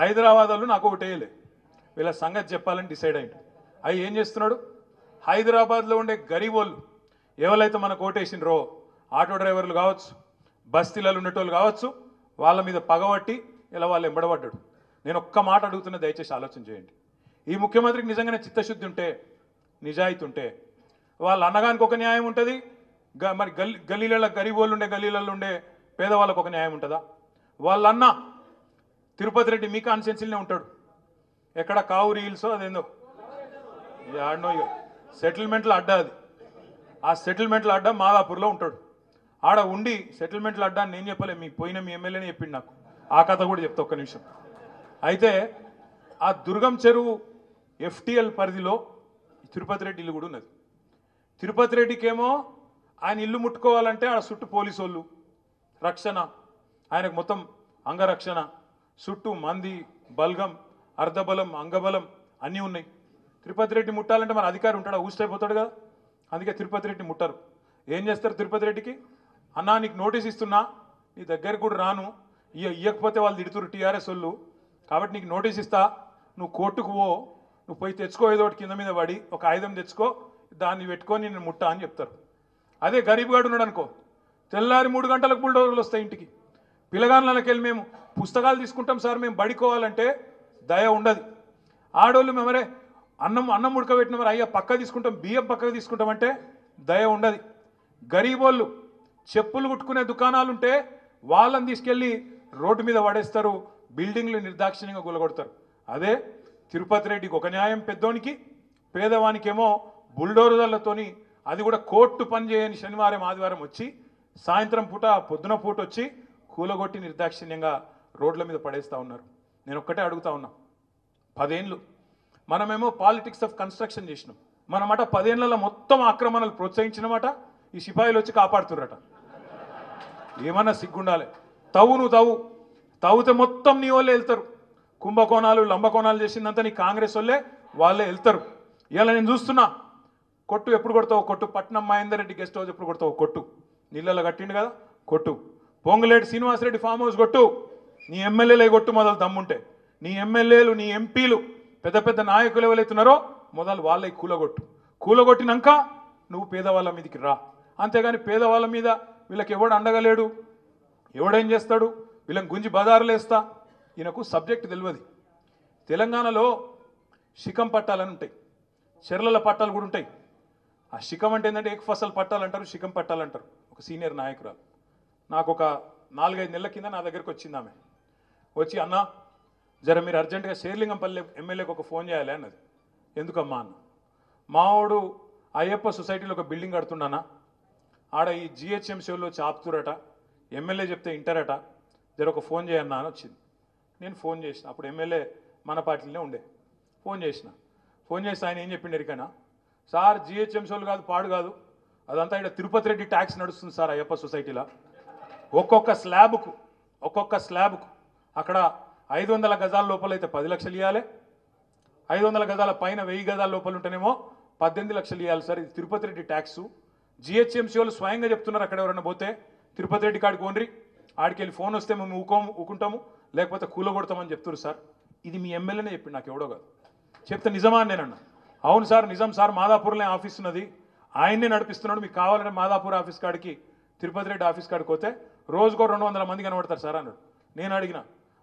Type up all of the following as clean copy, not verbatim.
హైదరాబాద్ వాళ్ళు నాకు ఒకటేయలే, వీళ్ళ సంగతి చెప్పాలని డిసైడ్ అయ్యిండు. అవి ఏం చేస్తున్నాడు, హైదరాబాద్లో ఉండే గరీబోళ్ళు ఎవరైతే మనకు ఓటేసినరో ఆటో డ్రైవర్లు కావచ్చు, బస్తీలలో ఉండేటోళ్ళు కావచ్చు, వాళ్ళ మీద పగబట్టి ఇలా వాళ్ళు ఎంబడబడ్డాడు. నేను ఒక్క మాట అడుగుతున్నా, దయచేసి ఆలోచన చేయండి. ఈ ముఖ్యమంత్రికి నిజంగానే చిత్తశుద్ధి ఉంటే, నిజాయితీ ఉంటే, వాళ్ళ అన్నగానికి ఒక న్యాయం ఉంటుంది, మరి గల్లీలలో గరీబోళ్ళు ఉండే గల్లీలలో ఉండే పేదవాళ్ళకు ఒక న్యాయం ఉంటుందా? వాళ్ళన్న తిరుపతి రెడ్డి మీ కాన్స్టిట్యున్సీలోనే ఉంటాడు, ఎక్కడ కావురి హిల్సో అదేందో ఆడనో సెటిల్మెంట్లో అడ్డా, అది ఆ సెటిల్మెంట్లో అడ్డా మాదాపూర్లో ఉంటాడు. ఆడ ఉండి సెటిల్మెంట్లో అడ్డా నేను చెప్పలే, మీ ఎమ్మెల్యేనే చెప్పిండు నాకు. ఆ కథ కూడా చెప్తా ఒక్క నిమిషం. అయితే ఆ దుర్గం చెరువు ఎఫ్టీఎల్ పరిధిలో తిరుపతి రెడ్డి ఇల్లు కూడా ఉన్నది. తిరుపతి రెడ్డికేమో ఆయన ఇల్లు ముట్టుకోవాలంటే ఆడ చుట్టూ పోలీసు వాళ్ళు రక్షణ, ఆయనకు మొత్తం అంగరక్షణ, చుట్టూ మంది బల్గం, అర్ధబలం, అంగబలం అన్నీ ఉన్నాయి. తిరుపతి రెడ్డి ముట్టాలంటే మన అధికారి ఉంటాడా, ఊసిపోతాడు కదా. అందుకే తిరుపతి రెడ్డి ముట్టరు. ఏం చేస్తారు తిరుపతి రెడ్డికి, అన్నా నీకు నోటీస్ ఇస్తున్నా, నీ దగ్గరికి కూడా రాను, ఇవ్వకపోతే వాళ్ళు తిడుతురు టీఆర్ఎస్ వాళ్ళు, కాబట్టి నీకు నోటీస్ ఇస్తా, నువ్వు కోర్టుకు పో, నువ్వు పోయి తెచ్చుకో, ఏదో ఒకటి కింద మీద పడి ఒక ఆయుధం తెచ్చుకో, దాన్ని పెట్టుకొని నేను ముట్టా అని చెప్తారు. అదే గరీబ్ గాడు ఉన్నాడు అనుకో, తెల్లారి 3 గంటలకు బుల్డోజర్లు వస్తాయి ఇంటికి. పిల్లగాళ్ళకి వెళ్ళి మేము పుస్తకాలు తీసుకుంటాం సార్, మేము బడికోవాలంటే దయ ఉండదు. ఆడోళ్ళు మేమరే అన్నం ఉడకబెట్టిన మరి అయ్యా పక్క తీసుకుంటాం, బియ్యం పక్కకు తీసుకుంటామంటే దయ ఉండదు. గరీబోళ్ళు చెప్పులు కుట్టుకునే దుకాణాలు ఉంటే వాళ్ళని తీసుకెళ్ళి రోడ్డు మీద పడేస్తారు, బిల్డింగ్లు నిర్దాక్షిణ్యంగా కూలగొడతారు. అదే తిరుపతి రెడ్డికి ఒక న్యాయం పెద్దోనికి, పేదవానికేమో బుల్డోజర్లతోని, అది కూడా కోర్టు పని చేయని శనివారం ఆదివారం వచ్చి సాయంత్రం పూట పొద్దున పూట వచ్చి కూలగొట్టి నిర్దాక్షిణ్యంగా రోడ్ల మీద పడేస్తూ ఉన్నారు. నేను ఒక్కటే అడుగుతా ఉన్నా, 10 ఏళ్ళు మనమేమో పాలిటిక్స్ ఆఫ్ కన్స్ట్రక్షన్ చేసినాం, మనమాట 10 ఏళ్లలో మొత్తం ఆక్రమణలు ప్రోత్సహించినమాట ఈ సిపాయిలు వచ్చి కాపాడుతుర్రట. ఏమన్నా సిగ్గుండాలి. నువ్వు తవ్వుతే మొత్తం నీ వాళ్ళే వెళ్తారు. కుంభకోణాలు లంబకోణాలు చేసిందంతా నీ కాంగ్రెస్ వాళ్ళే వెళ్తారు. ఇలా నేను చూస్తున్నా, కొట్టు ఎప్పుడు కొడతావు, కొట్టు పట్నం మహేందర్ రెడ్డి గెస్ట్ హౌస్ ఎప్పుడు కొడతావు, కొట్టు నీళ్ళలో కట్టిండు కదా, కొట్టు పొంగులేటి శ్రీనివాసరెడ్డి ఫామ్ హౌస్ కొట్టు, నీ ఎమ్మెల్యేలే కొట్టు మొదలు దమ్ముంటే, నీ ఎమ్మెల్యేలు నీ ఎంపీలు పెద్ద పెద్ద నాయకులు ఎవరైతున్నారో మొదలు వాళ్ళకి కూలగొట్టినాక నువ్వు పేదవాళ్ళ మీదకి రా. అంతేగాని పేదవాళ్ళ మీద వీళ్ళకి ఎవడు అండగలేడు, ఎవడేం చేస్తాడు, వీళ్ళని గుంజి బజారులు వేస్తా, ఈయనకు సబ్జెక్ట్ తెలియదు. తెలంగాణలో శిఖం పట్టాలని ఉంటాయి, చెర్లల పట్టాలు కూడా ఉంటాయి. ఆ శిఖం అంటే ఏంటంటే ఏక ఫసల్ పట్టాలు అంటారు, శిఖం పట్టాలు అంటారు. ఒక సీనియర్ నాయకురాలు నాకు ఒక 4-5 నెలల కింద నా దగ్గరికి వచ్చింది. ఆమె వచ్చి, అన్న జర మీరు అర్జెంటుగా శేర్లింగంపల్లి ఎమ్మెల్యేకి ఒక ఫోన్ చేయాలి అన్నది. ఎందుకమ్మా అన్న, మావాడు అయ్యప్ప సొసైటీలో ఒక బిల్డింగ్ కడుతున్నానా, ఆడ ఈ జిహెచ్ఎంసీ వాళ్ళు వచ్చి ఆపుతురట, ఎమ్మెల్యే చెప్తే ఇంటారట, జర ఒక ఫోన్ చేయన్నా అని వచ్చింది. నేను ఫోన్ చేసిన, అప్పుడు ఎమ్మెల్యే మన పార్టీలోనే ఉండే. ఫోన్ చేసి ఆయన ఏం చెప్పిండు ఎరికైనా, సార్ జిహెచ్ఎంసీ వాళ్ళు కాదు, పాడు కాదు, అదంతా ఇక్కడ తిరుపతి రెడ్డి ట్యాక్స్ నడుస్తుంది సార్ అయ్యప్ప సొసైటీలో. ఒక్కొక్క స్లాబ్కు అక్కడ 500 గజాల లోపల అయితే 10 లక్షలు ఇవ్వాలి, 500 గజాల పైన 1000 గజాల లోపల ఉంటేనేమో 18 లక్షలు ఇవ్వాలి సార్. ఇది తిరుపతి రెడ్డి ట్యాక్సు. జిహెచ్ఎంసీ వాళ్ళు స్వయంగా చెప్తున్నారు, అక్కడ ఎవరైనా పోతే తిరుపతి రెడ్డి కాడికి ఓన్రి, ఆడికి వెళ్ళి ఫోన్ వస్తే మేము ఊకుంటాము, లేకపోతే కూలగొడతామని చెప్తున్నారు సార్. ఇది మీ ఎమ్మెల్యేనే చెప్పింది, నాకు ఎవడో కాదు. చెప్తే నిజమా అని నేనన్నా. అవును సార్ నిజం సార్, మాదాపూర్లో ఆఫీస్ ఉన్నది, ఆయన్నే నడిపిస్తున్నాడు, మీకు కావాలంటే మాదాపూర్ ఆఫీస్ కాడికి తిరుపతి రెడ్డి ఆఫీస్ కాడికి పోతే రోజుకో 200 మంది కనబడతారు సార్ అన్నాడు. నేను అడిగిన,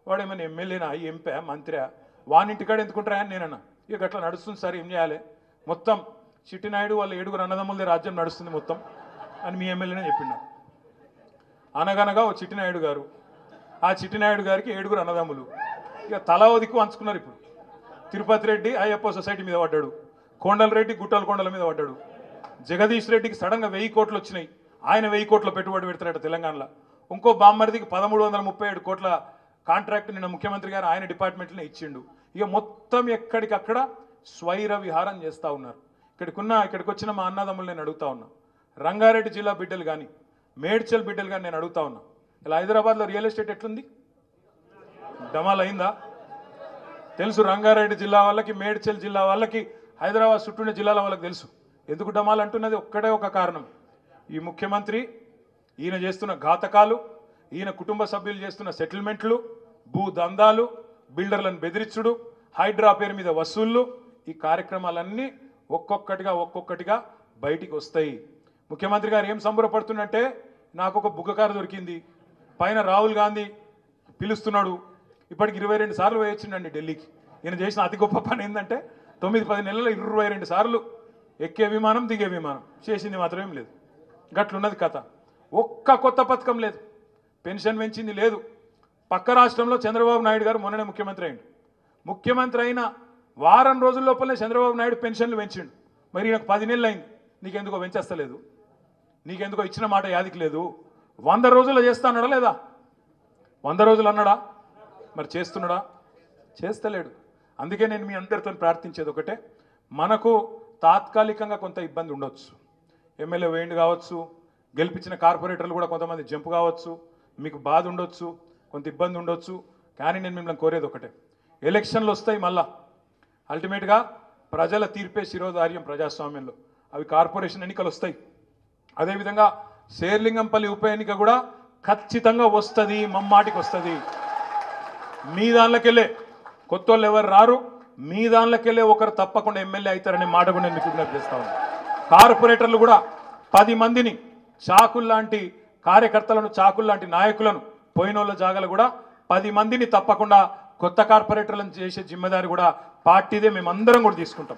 వాడు ఏమైనా ఎమ్మెల్యేనా, ఎంపీ మంత్రి, వానింటికాడ ఎందుకుంటారా అని నేనన్నా. ఇక అట్లా నడుస్తుంది సార్, ఏం చేయాలి, మొత్తం చిట్టినాయుడు వాళ్ళ 7 అన్నదమ్ములదే రాజ్యం నడుస్తుంది మొత్తం అని మీ ఎమ్మెల్యేనే చెప్పిండు. అనగనగా ఓ చిట్టినాయుడు గారు, ఆ చిట్టినాయుడు గారికి 7 అన్నదమ్ములు, ఇక తలా దిక్కు అంచుకున్నారు. ఇప్పుడు తిరుపతి రెడ్డి అయ్యప్ప సొసైటీ మీద పడ్డాడు, కొండల రెడ్డి కొండల మీద పడ్డాడు, జగదీష్ రెడ్డికి సడన్గా 1000 కోట్లు వచ్చినాయి, ఆయన 1000 కోట్ల పెట్టుబడి పెడతారట తెలంగాణలో. ఇంకో బామ్మరిదికి 1337 కోట్ల కాంట్రాక్ట్ నిన్న ముఖ్యమంత్రి గారు ఆయన డిపార్ట్మెంట్లోనే ఇచ్చిండు. ఇక మొత్తం ఎక్కడికక్కడ స్వైర విహారం చేస్తూ ఉన్నారు. ఇక్కడికి వచ్చిన మా అన్నదమ్ములు నేను అడుగుతా ఉన్నా, రంగారెడ్డి జిల్లా బిడ్డలు కానీ మేడ్చల్ బిడ్డలు కానీ నేను అడుగుతా ఉన్నా, ఇలా హైదరాబాద్లో రియల్ ఎస్టేట్ ఎట్లుంది, డమాల్ అయిందా? తెలుసు రంగారెడ్డి జిల్లా వాళ్ళకి, మేడ్చల్ జిల్లా వాళ్ళకి, హైదరాబాద్ చుట్టూ జిల్లాల వాళ్ళకి తెలుసు. ఎందుకు డమాల్ అంటున్నది ఒక్కడే ఒక కారణం, ఈ ముఖ్యమంత్రి ఈయన చేస్తున్న ఘాతకాలు, ఈయన కుటుంబ సభ్యులు చేస్తున్న సెటిల్మెంట్లు, భూ దందాలు, బిల్డర్లను బెదిరించుడు, హైడ్రా పేరు మీద వసూళ్లు, ఈ కార్యక్రమాలన్నీ ఒక్కొక్కటిగా బయటికి వస్తాయి. ముఖ్యమంత్రి గారు ఏం సంబరపడుతున్నట్టే, నాకు ఒక బుగ్గకారు దొరికింది, పైన రాహుల్ గాంధీ పిలుస్తున్నాడు, ఇప్పటికి 22 సార్లు వేయొచ్చిండండి ఢిల్లీకి. ఈయన చేసిన అతి గొప్ప పని ఏంటంటే 9-10 నెలల్లో 22 సార్లు ఎక్కే విమానం దిగే విమానం, చేసింది మాత్రం ఏం లేదు. గట్లున్నది కథ. ఒక్క కొత్త పథకం లేదు, పెన్షన్ పెంచింది లేదు. పక్క రాష్ట్రంలో చంద్రబాబు నాయుడు గారు మొన్ననే ముఖ్యమంత్రి అయ్యిండు. ముఖ్యమంత్రి అయిన వారం రోజుల లోపలనే చంద్రబాబు నాయుడు పెన్షన్లు పెంచిండు. మరి నాకు 10 నెలలు అయింది, నీకెందుకో పెంచేస్తలేదు, నీకెందుకో ఇచ్చిన మాట యాదికి లేదు. 100 రోజుల్లో చేస్తా అన్నాడా లేదా? 100 రోజులు అన్నాడా? మరి చేస్తున్నాడా? చేస్తలేడు. అందుకే నేను మీ అందరితో ప్రార్థించేది ఒకటే, మనకు తాత్కాలికంగా కొంత ఇబ్బంది ఉండొచ్చు, ఎమ్మెల్యే వేయండి కావచ్చు, గెలిపించిన కార్పొరేటర్లు కూడా కొంతమంది జంపు కావచ్చు, మీకు బాధ ఉండొచ్చు, కొంత ఇబ్బంది ఉండొచ్చు. కానీ నేను మిమ్మల్ని కోరేది ఒకటే, ఎలక్షన్లు వస్తాయి, మళ్ళా అల్టిమేట్గా ప్రజల తీర్పే శిరోధార్యం ప్రజాస్వామ్యంలో. అవి కార్పొరేషన్ ఎన్నికలు వస్తాయి. అదేవిధంగా శేర్లింగంపల్లి ఉప ఎన్నిక కూడా ఖచ్చితంగా వస్తుంది, మమ్మాటికి వస్తుంది. మీ దానిలోకెళ్ళే కొత్త వాళ్ళు ఎవరు రారు, మీ దానిలోకెళ్ళే ఒకరు తప్పకుండా ఎమ్మెల్యే అవుతారనే మాట కూడా నేను మీకు విజ్ఞప్తి చేస్తా ఉన్నాను. కార్పొరేటర్లు కూడా 10 మందిని, చాకుల్లాంటి కార్యకర్తలను, చాకుల్లాంటి నాయకులను, పోయినోళ్ళ జాగాలు కూడా 10 మందిని తప్పకుండా కొత్త కార్పొరేటర్లను చేసే జిమ్మెదారి కూడా పార్టీదే, మేమందరం కూడా తీసుకుంటాం.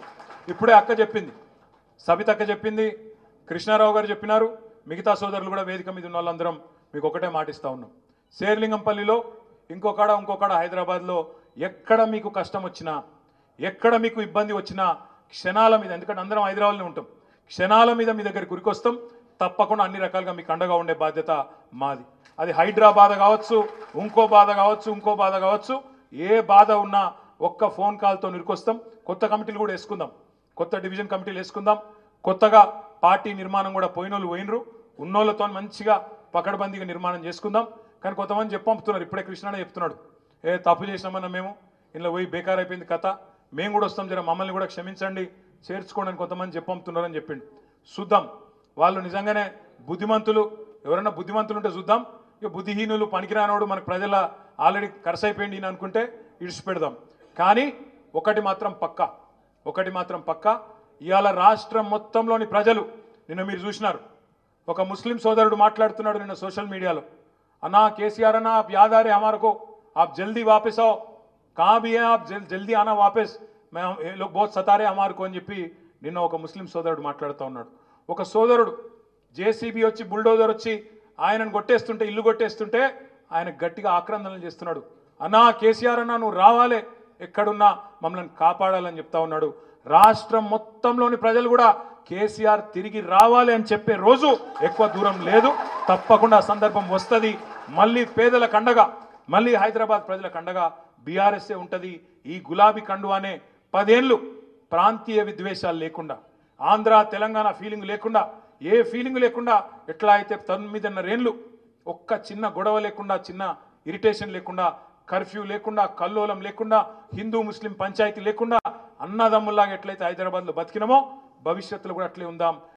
ఇప్పుడే అక్క చెప్పింది, సబితక్క చెప్పింది, కృష్ణారావు గారు చెప్పినారు, మిగతా సోదరులు కూడా వేదిక మీద ఉన్న వాళ్ళందరం మీకు ఒకటే మాటిస్తూ ఉన్నాం. శేర్లింగంపల్లిలో ఇంకొకడ హైదరాబాద్లో ఎక్కడ మీకు కష్టం వచ్చినా, ఎక్కడ మీకు ఇబ్బంది వచ్చినా క్షణాల మీద, ఎందుకంటే అందరం హైదరాబాద్లో ఉంటాం, క్షణాల మీద మీ దగ్గరికి ఉరికొస్తాం. తప్పకుండా అన్ని రకాలుగా మీకు అండగా ఉండే బాధ్యత మాది. అది హైడ్రా బాధ కావచ్చు, ఇంకో బాధ కావచ్చు, ఏ బాధ ఉన్నా ఒక్క ఫోన్ కాల్తో ఉరికొస్తాం. కొత్త కమిటీలు కూడా వేసుకుందాం, కొత్త డివిజన్ కమిటీలు వేసుకుందాం. కొత్తగా పార్టీ నిర్మాణం కూడా పోయినోళ్ళు పోయినరు, ఉన్నోళ్ళతో మంచిగా పకడ్బందీగా నిర్మాణం చేసుకుందాం. కానీ కొంతమంది చెప్పంపుతున్నారు, ఇప్పుడే కృష్ణానే చెప్తున్నాడు, తప్పు చేసినామన్నా మేము ఇలా పోయి బేకార్ అయిపోయింది కథ, మేము కూడా వస్తాం, జర మమ్మల్ని కూడా క్షమించండి, చేర్చుకోండి అని కొంతమంది చెప్పంపుతున్నారని చెప్పిండు. చూద్దాం, వాళ్ళు నిజంగానే బుద్ధిమంతులు, ఎవరైనా బుద్ధిమంతులు ఉంటే చూద్దాం. ఇక బుద్ధిహీనులు, పనికిరానోడు, మనకు ప్రజల ఆల్రెడీ ఖర్చు అయిపోయింది అని అనుకుంటే ఇడిచిపెడదాం. కానీ ఒకటి మాత్రం పక్కా, ఇవాళ రాష్ట్రం మొత్తంలోని ప్రజలు, నిన్న మీరు చూసినారు, ఒక ముస్లిం సోదరుడు మాట్లాడుతున్నాడు నిన్న సోషల్ మీడియాలో, అన్నా కేసీఆర్ అన్నా आप याद आ रहे हमारे को, आप जल्दी वापस आओ, कहाँ भी है आप, जल्दी आना वापस, मैं ये लोग बहुत सता रहे हमारे को అని చెప్పి నిన్న ఒక ముస్లిం సోదరుడు మాట్లాడుతూ ఉన్నాడు. ఒక సోదరుడు జేసీబీ వచ్చి, బుల్డోజర్ వచ్చి ఆయనను కొట్టేస్తుంటే, ఇల్లు కొట్టేస్తుంటే ఆయన గట్టిగా ఆక్రందనలు చేస్తున్నాడు. అన్నా కేసీఆర్ అన్నా నువ్వు రావాలే, ఎక్కడున్నా మమ్మల్ని కాపాడాలని చెప్తా ఉన్నాడు. రాష్ట్రం మొత్తంలోని ప్రజలు కూడా కేసీఆర్ తిరిగి రావాలి అని చెప్పే రోజు ఎక్కువ దూరం లేదు, తప్పకుండా సందర్భం వస్తుంది. మళ్ళీ పేదల కండగా, మళ్ళీ హైదరాబాద్ ప్రజల కండగా బీఆర్ఎస్ఏ ఉంటుంది. ఈ గులాబీ కండువానే 10 ఏళ్ళు ప్రాంతీయ విద్వేషాలు లేకుండా, ఆంధ్ర తెలంగాణ ఫీలింగ్ లేకుండా, ఏ ఫీలింగ్ లేకుండా, ఎట్లా అయితే 9.5 ఏళ్ళు ఒక్క చిన్న గొడవ లేకుండా, చిన్న ఇరిటేషన్ లేకుండా, కర్ఫ్యూ లేకుండా, కల్లోలం లేకుండా, హిందూ ముస్లిం పంచాయతీ లేకుండా, అన్నదమ్ముల్లాగా ఎట్లయితే హైదరాబాద్లో బతికినామో భవిష్యత్తులో కూడా అట్లే ఉందాం.